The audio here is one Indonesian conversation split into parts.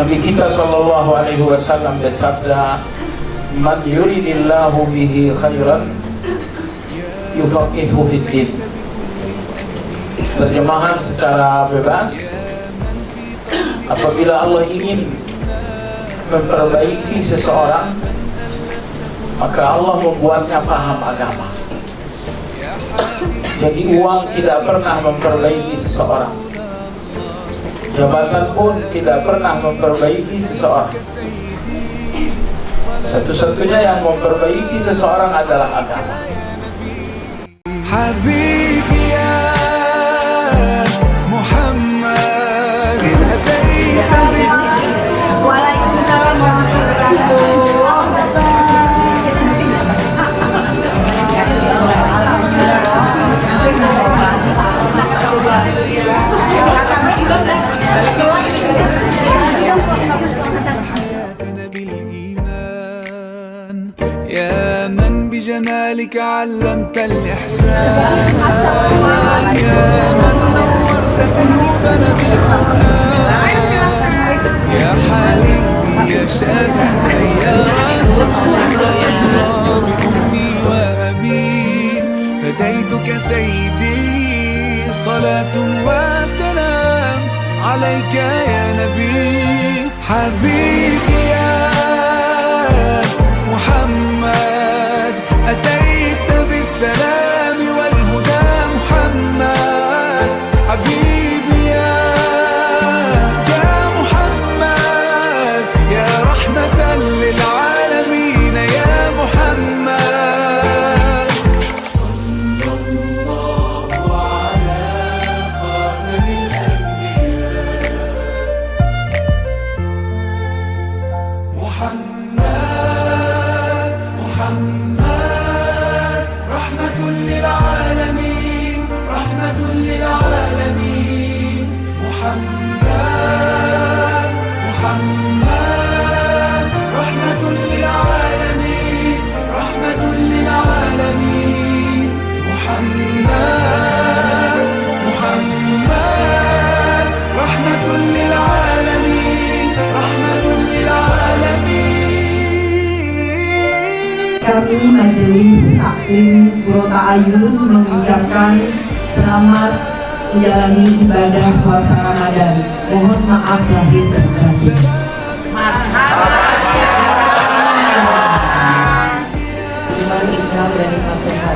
Nabi kita sallallahu alaihi wasallam bersabda, "Man yuridillahu bihi khairan yufaqihu fid din." Terjemahan secara bebas, apabila Allah ingin memperbaiki seseorang, maka Allah membuatnya paham agama. Jadi uang tidak pernah memperbaiki seseorang, jabatan pun tidak pernah memperbaiki seseorang. Satu-satunya yang memperbaiki seseorang adalah agama. Habibi ya Muhammad, Waalaikumsalam warahmatullahi wabarakatuh. يا من بجمالك علمت الإحسان، يا من نورت قلوبنا بالقرآن، يا حبيبي يا شافعي يا رسول الله بأمي وأبي فديتك سيدي، صلاة وسلام عليك يا نبي. حبيبي يا محمد أتيت بالسلام والهدى، محمد حبيبي يا محمد، يا رحمة للعالمين يا محمد. صلى الله على خاتم الأنبياء محمد، محمد رحمة للعالمين، رحمة للعالمين. محمد، محمد رحمة للعالمين، رحمة للعالمين. محمد، محمد رحمة للعالمين، رحمة للعالمين. Kami Majelis Taklim Puro Ta'ayun mengucapkan selamat menjalani ibadah puasa Ramadan. Mohon maaf lahir dan batin. Iman Islam dan nasihat.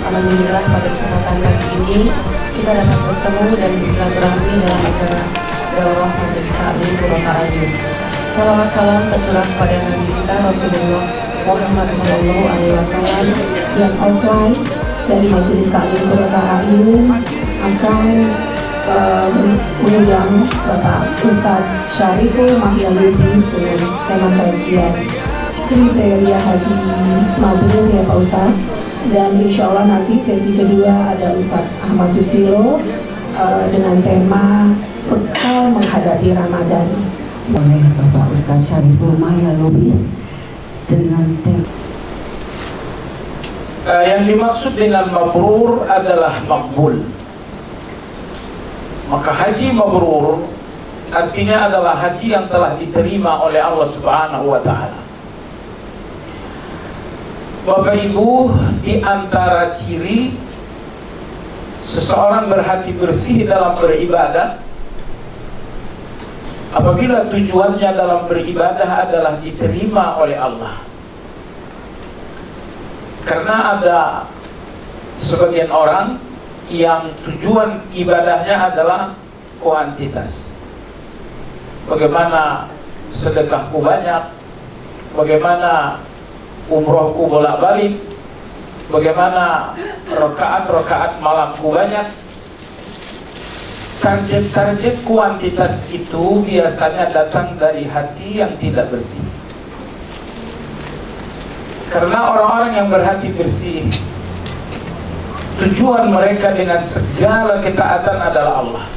Alhamdulillah pada kesempatan pagi ini kita dapat bertemu dan bersilaturahmi dalam acara Daurah Majelis Taklim Puro Ta'ayun. Salawat salam tercurah kepada Nabi kita Rasulullah Muhammad Sallallahu Alaihi Wasallam yang offline dari Majelis Taklim Puro Ta'ayun akan mengundang Bapak Ustadz Syariful Mahyaludis dengan tema kajian kriteria haji mabrur ya Pak Ustadz, dan insya Allah nanti sesi kedua ada Ustadz Ahmad Susilo dengan tema bekal menghadapi Ramadan oleh Bapak Ustadz Syariful Mahyaludis dengan tema Yang dimaksud dengan mabrur adalah makbul. Maka haji mabrur artinya adalah haji yang telah diterima oleh Allah Subhanahu wa Ta'ala. Bapak Ibu, di antara ciri seseorang berhati bersih dalam beribadah, apabila tujuannya dalam beribadah adalah diterima oleh Allah. Karena ada sebagian orang yang tujuan ibadahnya adalah kuantitas. Bagaimana sedekahku banyak, bagaimana umrohku bolak-balik, bagaimana rakaat-rakaat malamku banyak. Target kuantitas itu biasanya datang dari hati yang tidak bersih. Karena orang-orang yang berhati bersih, tujuan mereka dengan segala ketaatan adalah Allah.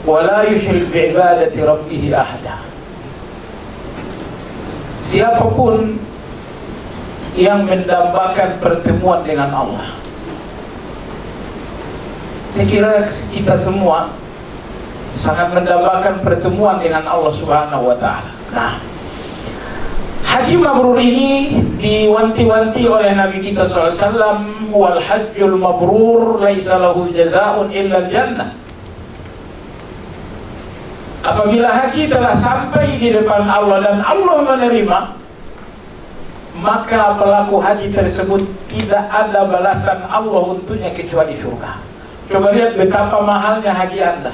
Wala yusyrik bi'ibadati rabbih ahada. Siapapun yang mendambakan pertemuan dengan Allah, saya kira kita semua sangat mendambakan pertemuan dengan Allah Subhanahu wa taala. Nah, haji mabrur ini diwanti-wanti oleh Nabi kita SAW, wal hajjul mabrur laisa lahu jazaa'un illa jannah. Apabila haji telah sampai di depan Allah dan Allah menerima, maka pelaku haji tersebut tidak ada balasan Allah untuknya kecuali surga. Coba lihat betapa mahalnya haji Anda.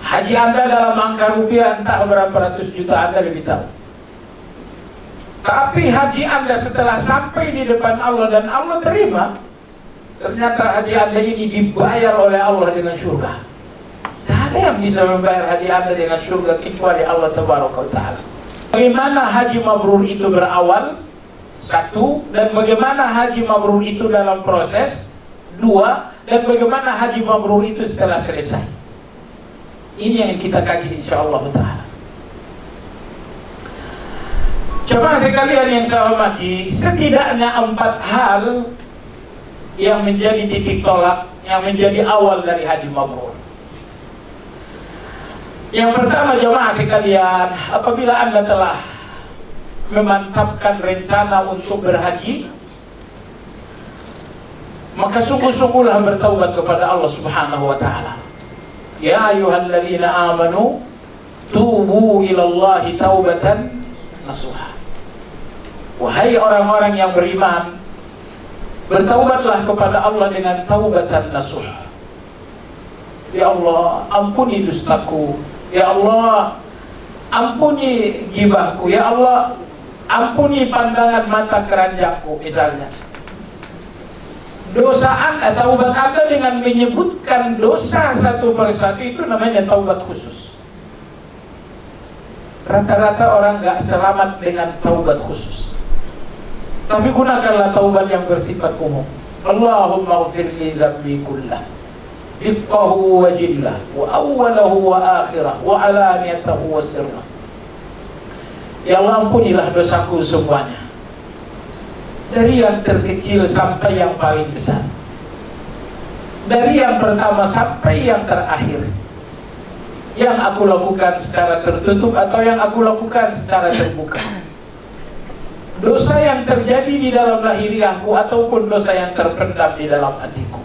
Haji Anda dalam angka rupiah entah berapa ratus juta, Anda lebih tahu. Tapi haji Anda setelah sampai di depan Allah dan Allah terima, ternyata haji Anda ini dibayar oleh Allah dengan surga. Tidak ada yang bisa membayar haji Anda dengan surga kecuali Allah Tabaraka wa Ta'ala. Bagaimana haji mabrur itu berawal? 1. Dan bagaimana haji mabrur itu dalam proses? 2. Dan bagaimana haji mabrur itu setelah selesai? Ini yang kita kaji insyaAllah ta'ala. Coba sekalian yang saya hormati, setidaknya 4 hal yang menjadi titik tolak, yang menjadi awal dari haji mabrur. Yang pertama, jemaah sekalian, apabila Anda telah memantapkan rencana untuk berhaji, maka sungguh-sungguhlah bertaubat kepada Allah Subhanahu wa taala. Ya ayyuhalladzina amanu tubu ilallahi taubatan nasuha. Wahai orang-orang yang beriman, bertaubatlah kepada Allah dengan taubatan nasuha. Ya Allah, ampuni dustaku. Ya Allah, ampuni gibahku. Ya Allah, ampuni pandangan mata keranjangku, misalnya. Dosa Anda, taubat Anda dengan menyebutkan dosa satu persatu, itu namanya taubat khusus. Rata-rata orang gak selamat dengan taubat khusus. Tapi gunakanlah taubat yang bersifat umum. Allahumma ghfirli dzambi kullah, dikkahu wa jillah, wa awwalahu wa akhirah, wa alaniyatahu wa sirrah. Ya Allah, ampunilah dosaku semuanya, dari yang terkecil sampai yang paling besar, dari yang pertama sampai yang terakhir, yang aku lakukan secara tertutup atau yang aku lakukan secara terbuka, dosa yang terjadi di dalam lahiriahku ataupun dosa yang terpendam di dalam hatiku.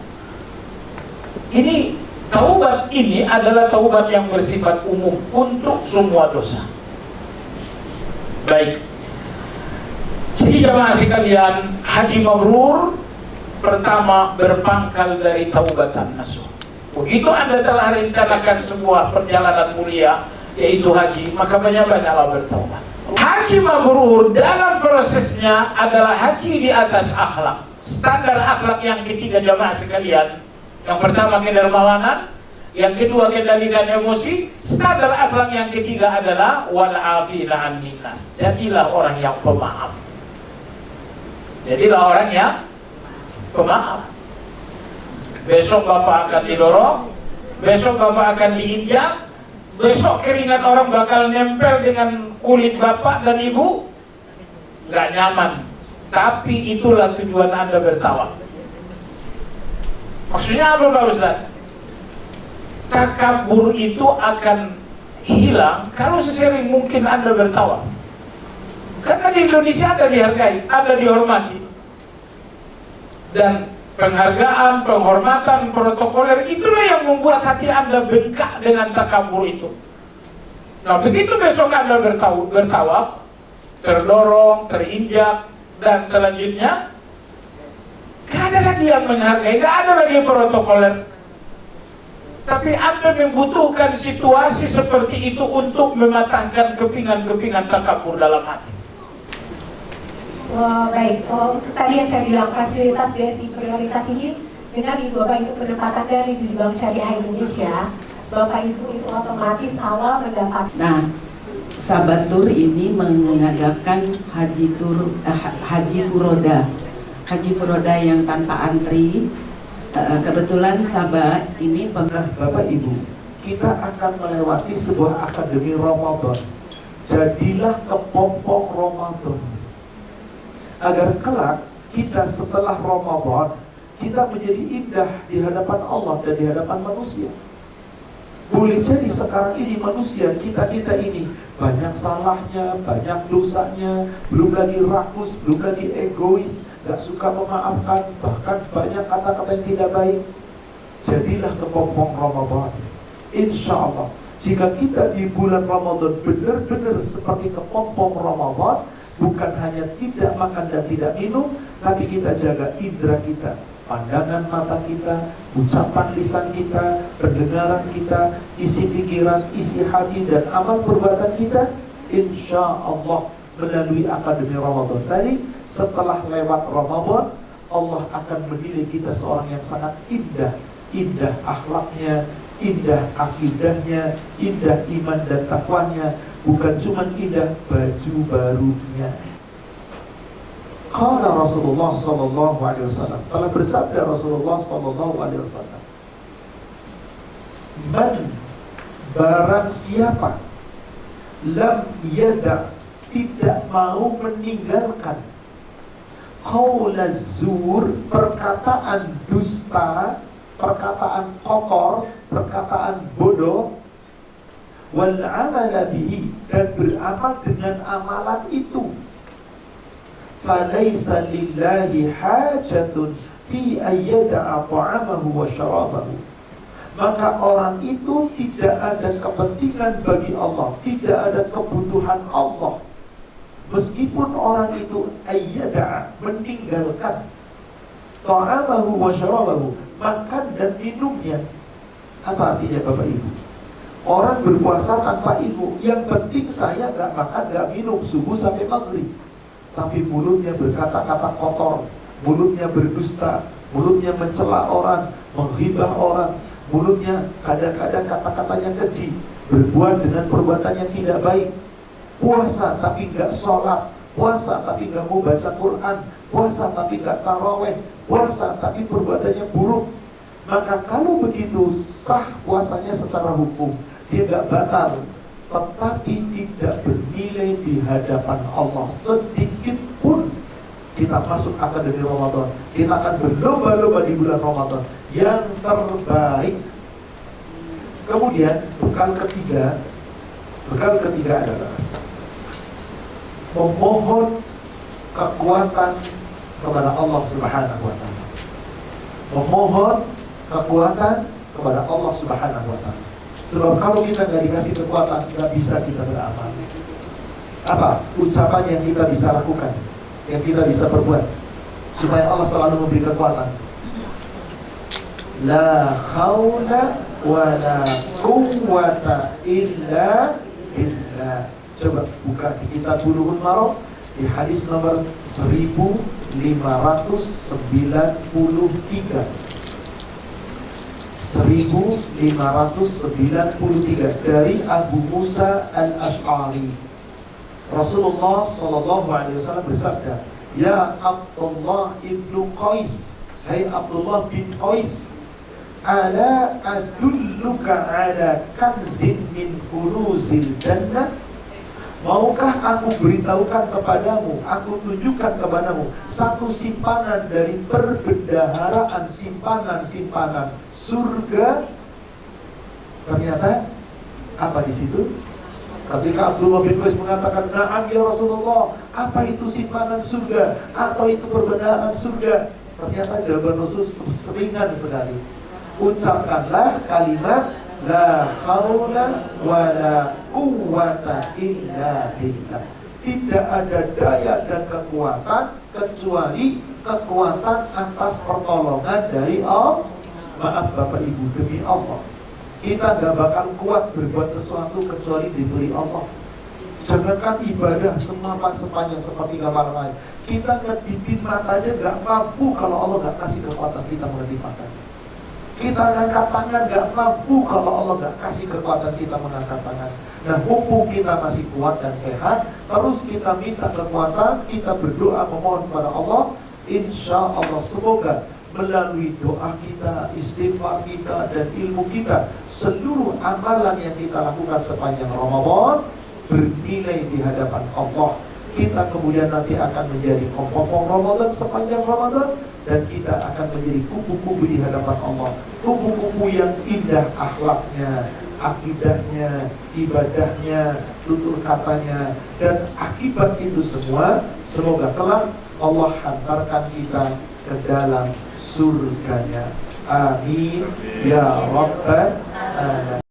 Ini taubat ini adalah taubat yang bersifat umum untuk semua dosa. Baik. Jadi jemaah sekalian, haji mabrur pertama berpangkal dari taubatan nasuh. Begitu Anda telah rencanakan sebuah perjalanan mulia, yaitu haji, maka banyak-banyaklah bertaubat. Haji mabrur dalam prosesnya adalah haji di atas akhlak. Standar akhlak yang ketiga jemaah sekalian. Yang pertama kedermawanan, yang kedua kendalikan emosi. Standar akhlak yang ketiga adalah wal afina 'anil nas. Jadilah orang yang pemaaf. Jadilah orang yang pemaaf. Besok Bapak akan didorong, besok Bapak akan diinjak, besok keringat orang bakal nempel dengan kulit Bapak dan Ibu. Gak nyaman. Tapi itulah tujuan Anda bertawaf. Maksudnya apa Pak Ustaz? Takabur itu akan hilang kalau sesering mungkin Anda bertawaf. Karena di Indonesia Anda dihargai, Anda dihormati. Dan penghargaan, penghormatan, protokoler, itulah yang membuat hati Anda bengkak dengan takabur itu. Nah, begitu besok Anda bertawaf, terdorong, terinjak, dan selanjutnya gak ada lagi yang menghargai, gak ada lagi protokoler. Tapi Anda membutuhkan situasi seperti itu untuk mematahkan kepingan-kepingan takabur dalam hati. Baik, tadi yang saya bilang fasilitas basic prioritas ini dengan Ibu Bapak itu penempatan dari di Bank Syariah Indonesia, Bapak Ibu itu otomatis awal mendapat. Nah, Sahabat Tur ini mengadakan haji furoda. Haji furoda yang tanpa antri. Kebetulan sahabat ini Bapak Ibu, kita akan melewati sebuah akademi Ramadan. Jadilah kepompong Ramadan, agar kelak kita setelah Ramadan kita menjadi indah di hadapan Allah dan di hadapan manusia. Boleh jadi sekarang ini manusia, kita ini banyak salahnya, banyak dosanya, belum lagi rakus, belum lagi egois, gak suka memaafkan, bahkan banyak kata-kata yang tidak baik. Jadilah kepompong Ramadan. Insya Allah, jika kita di bulan Ramadan benar-benar seperti kepompong Ramadan, bukan hanya tidak makan dan tidak minum, tapi kita jaga indera kita, pandangan mata kita, ucapan lisan kita, pendengaran kita, isi pikiran, isi hati, dan amal perbuatan kita. Insya Allah melalui Akademi Ramadan tadi, setelah lewat Ramadan, Allah akan menilai kita seorang yang sangat indah. Indah akhlaknya, indah akidahnya, indah iman dan takwanya. Bukan cuma indah baju barunya. Qala Rasulullah sallallahu alaihi wasallam, telah bersabda Rasulullah sallallahu alaihi wasallam, man, barang siapa, lam yada, tidak mau meninggalkan, qaulaz zur, perkataan dusta, perkataan kotor, perkataan bodoh, wal amala bihi, dan beramal dengan amalan itu, falaysa lillahi hajatun fi ayyada'a ta'amahu wa syarabahu, maka orang itu tidak ada kepentingan bagi Allah, tidak ada kebutuhan Allah, meskipun orang itu ayyada'a, meninggalkan, ta'amahu wa syarabahu, makan dan minumnya. Apa artinya Bapak Ibu? Orang berpuasa tanpa ilmu, yang penting saya gak makan, gak minum subuh sampai maghrib, tapi mulutnya berkata-kata kotor, mulutnya berdusta, mulutnya mencela orang, menghibah orang, mulutnya kadang-kadang kata-katanya keji, berbuat dengan perbuatan yang tidak baik. Puasa tapi gak sholat, puasa tapi gak mau baca Quran, puasa tapi gak taraweh, puasa tapi perbuatannya buruk. Maka kalau begitu sah puasanya secara hukum, dia gak batal, tetapi tidak bernilai di hadapan Allah sedikit pun. Kita masuk Akademi Ramadan, kita akan berlomba-lomba di bulan Ramadan yang terbaik. Kemudian bekal ketiga adalah memohon kekuatan kepada Allah Subhanahu wa ta'ala. Memohon kekuatan kepada Allah Subhanahu wa ta'ala. Sebab kalau kita nggak dikasih kekuatan, nggak bisa kita beramal. Apa ucapan yang kita bisa lakukan, yang kita bisa perbuat supaya Allah selalu memberi kekuatan? La haula wa la quwwata illa billah. Coba buka di kitab Bulughul Maram di hadis nomor 1593. 1593 dari Abu Musa al-Ash'ari. Rasulullah sallallahu alaihi wasallam bersabda, ya Abdullah ibnu Qais, hai Abdullah bin Qais, ala adulluka ala kanzin min kunuzil jannah, maukah aku beritahukan kepadamu, aku tunjukkan kepadamu satu simpanan dari perbendaharaan simpanan-simpanan surga. Ternyata apa di situ? Ketika Abdullah bin Qais mengatakan, "Na'am ya Rasulullah, apa itu simpanan surga atau itu perbendaharaan surga?" Ternyata jawaban Rasul seringan sekali. Ucapkanlah kalimat la haula wa la quwwata illa billah. Tidak ada daya dan kekuatan kecuali kekuatan atas pertolongan dari Allah. Maaf Bapak Ibu, demi Allah, kita gak bakal kuat berbuat sesuatu kecuali diberi Allah. Jangankan ibadah sepanjang seperti kamar lain, kita ngedipin mata aja gak mampu kalau Allah gak kasih kekuatan kita mengedip mata. Kita angkat tangan gak mampu kalau Allah gak kasih kekuatan kita mengangkat tangan. Nah, mumpung kita masih kuat dan sehat, terus kita minta kekuatan, kita berdoa memohon kepada Allah. Insya Allah semoga melalui doa kita, istighfar kita, dan ilmu kita, seluruh amalan yang kita lakukan sepanjang Ramadan bernilai di hadapan Allah. Kita kemudian nanti akan menjadi kompong Ramadan sepanjang Ramadan, dan kita akan menjadi kupu-kupu di hadapan Allah. Kupu-kupu yang indah akhlaknya, akidahnya, ibadahnya, tutur katanya, dan akibat itu semua semoga kelak Allah hantarkan kita ke dalam surganya. Amin ya rabbal alamin.